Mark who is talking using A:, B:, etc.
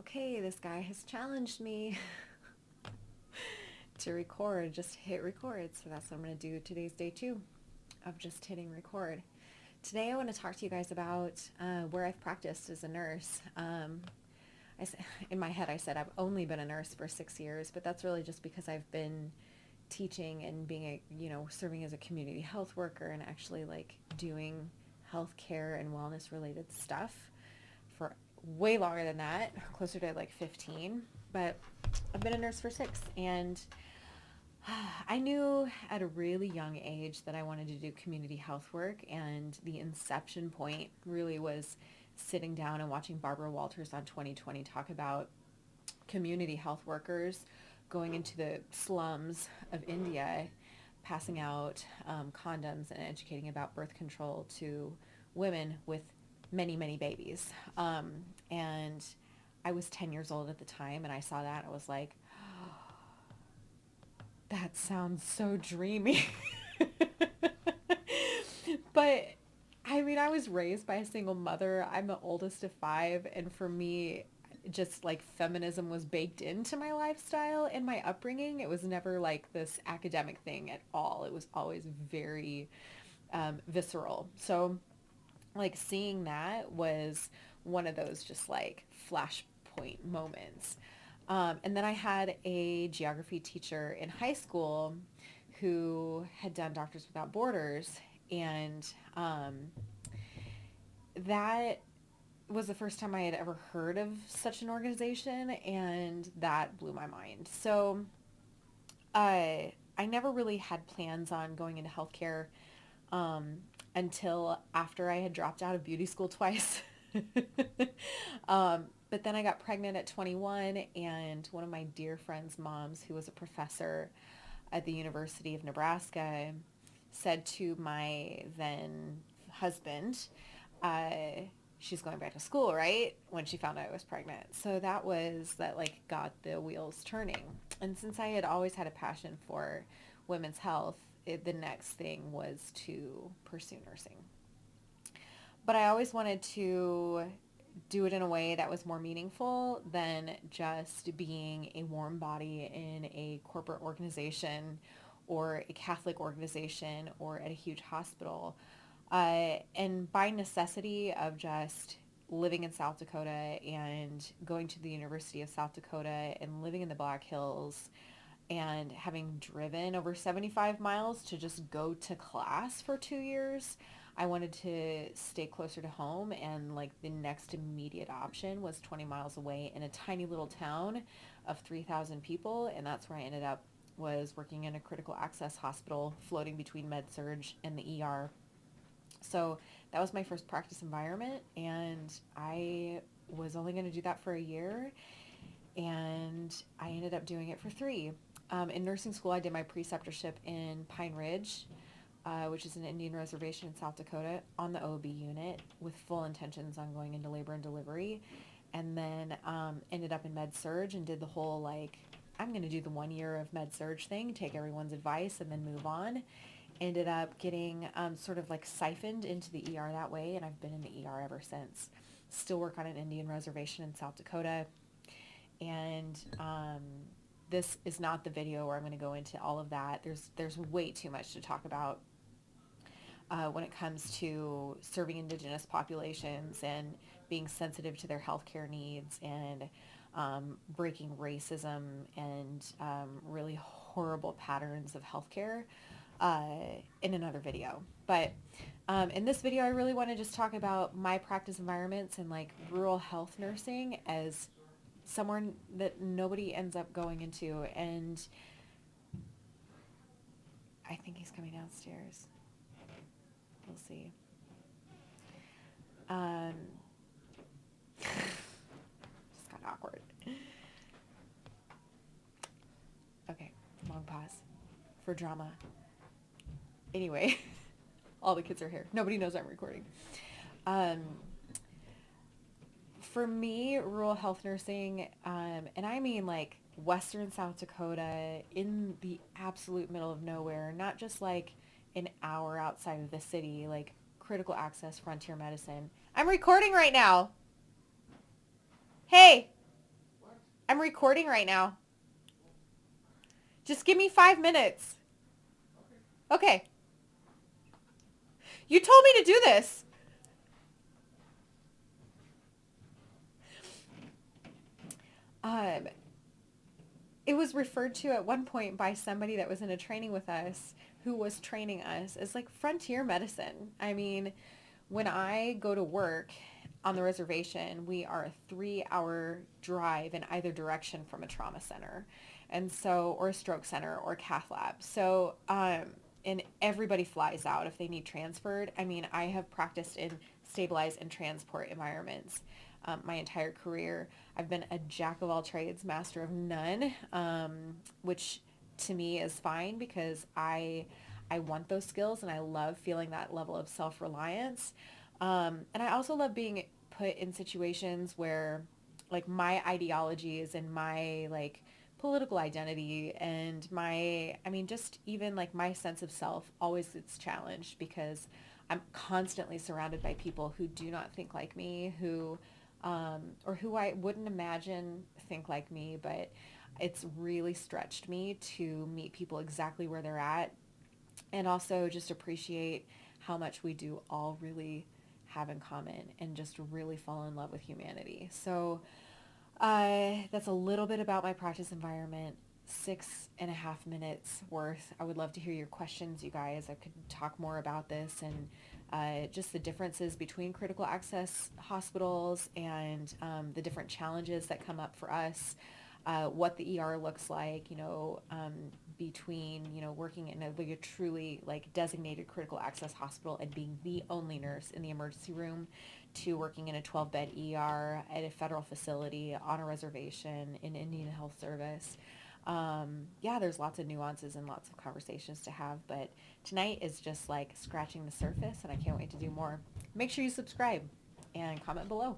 A: okay, this guy has challenged me to record, just hit record. So that's what I'm going to do. Today's day two of just hitting record. Today I want to talk to you guys about where I've practiced as a nurse. In my head I said I've only been a nurse for 6 years, but that's really just because I've been teaching and being serving as a community health worker and actually like doing healthcare and wellness related stuff for way longer than that, closer to like 15. But I've been a nurse for 6, and I knew at a really young age that I wanted to do community health work, and the inception point really was sitting down and watching Barbara Walters on 2020 talk about community health workers going into the slums of India, passing out condoms and educating about birth control to women with many, many babies. And I was 10 years old at the time, and I saw that. I was like, that sounds so dreamy. But I mean, I was raised by a single mother. I'm the oldest of 5, and for me, just like feminism was baked into my lifestyle and my upbringing. It was never like this academic thing at all. It was always very visceral. So like seeing that was one of those just like flashpoint moments. And then I had a geography teacher in high school who had done Doctors Without Borders, and that was the first time I had ever heard of such an organization, and that blew my mind. So I never really had plans on going into healthcare um, until after I had dropped out of beauty school twice. But then I got pregnant at 21, and one of my dear friend's moms, who was a professor at the University of Nebraska, said to my then husband, uh, she's going back to school, right? When she found out I was pregnant. So that like got the wheels turning. And since I had always had a passion for women's health, the next thing was to pursue nursing. But I always wanted to do it in a way that was more meaningful than just being a warm body in a corporate organization or a Catholic organization or at a huge hospital. And by necessity of just living in South Dakota and going to the University of South Dakota and living in the Black Hills and having driven over 75 miles to just go to class for 2 years, I wanted to stay closer to home, and like the next immediate option was 20 miles away in a tiny little town of 3,000 people, and that's where I ended up, was working in a critical access hospital floating between med surg and the ER. So that was my first practice environment, and I was only going to do that for a year, and I ended up doing it for 3. In nursing school, I did my preceptorship in Pine Ridge, which is an Indian reservation in South Dakota, on the OB unit with full intentions on going into labor and delivery. And then ended up in med surg and did the whole like, I'm going to do the 1 year of med surg thing, take everyone's advice, and then move on. Ended up getting sort of like siphoned into the ER that way, and I've been in the ER ever since. Still work on an Indian reservation in South Dakota. And this is not the video where I'm going to go into all of that. There's way too much to talk about when it comes to serving indigenous populations and being sensitive to their healthcare needs, and breaking racism and really horrible patterns of healthcare in another video. But in this video, I really want to just talk about my practice environments and like rural health nursing as somewhere that nobody ends up going into. And I think he's coming downstairs. We'll see. Just got awkward. Okay, long pause for drama. Anyway, all the kids are here. Nobody knows I'm recording. For me, rural health nursing, and I mean like Western South Dakota, in the absolute middle of nowhere, not just like an hour outside of the city, like critical access frontier medicine. I'm recording right now. Hey! I'm recording right now. Just give me 5 minutes. Okay. You told me to do this. Um, it was referred to at one point by somebody that was in a training with us who was training us as like frontier medicine. I mean, when I go to work on the reservation, we are a 3 hour drive in either direction from a trauma center. And so, or a stroke center or cath lab. So, and everybody flies out if they need transferred. I mean, I have practiced in stabilize and transport environments my entire career. I've been a jack of all trades, master of none, which to me is fine because I want those skills and I love feeling that level of self-reliance. And I also love being put in situations where like my ideologies and my like political identity and my, I mean, just even like my sense of self always gets challenged because I'm constantly surrounded by people who do not think like me, or who I wouldn't imagine think like me, but it's really stretched me to meet people exactly where they're at and also just appreciate how much we do all really have in common and just really fall in love with humanity. So that's a little bit about my practice environment. 6.5 minutes worth. I would love to hear your questions, you guys. I could talk more about this and just the differences between critical access hospitals and the different challenges that come up for us. What the ER looks like, between, working in a truly like designated critical access hospital and being the only nurse in the emergency room to working in a 12-bed ER at a federal facility on a reservation in Indian Health Service. Yeah, there's lots of nuances and lots of conversations to have, but tonight is just like scratching the surface and I can't wait to do more. Make sure you subscribe and comment below.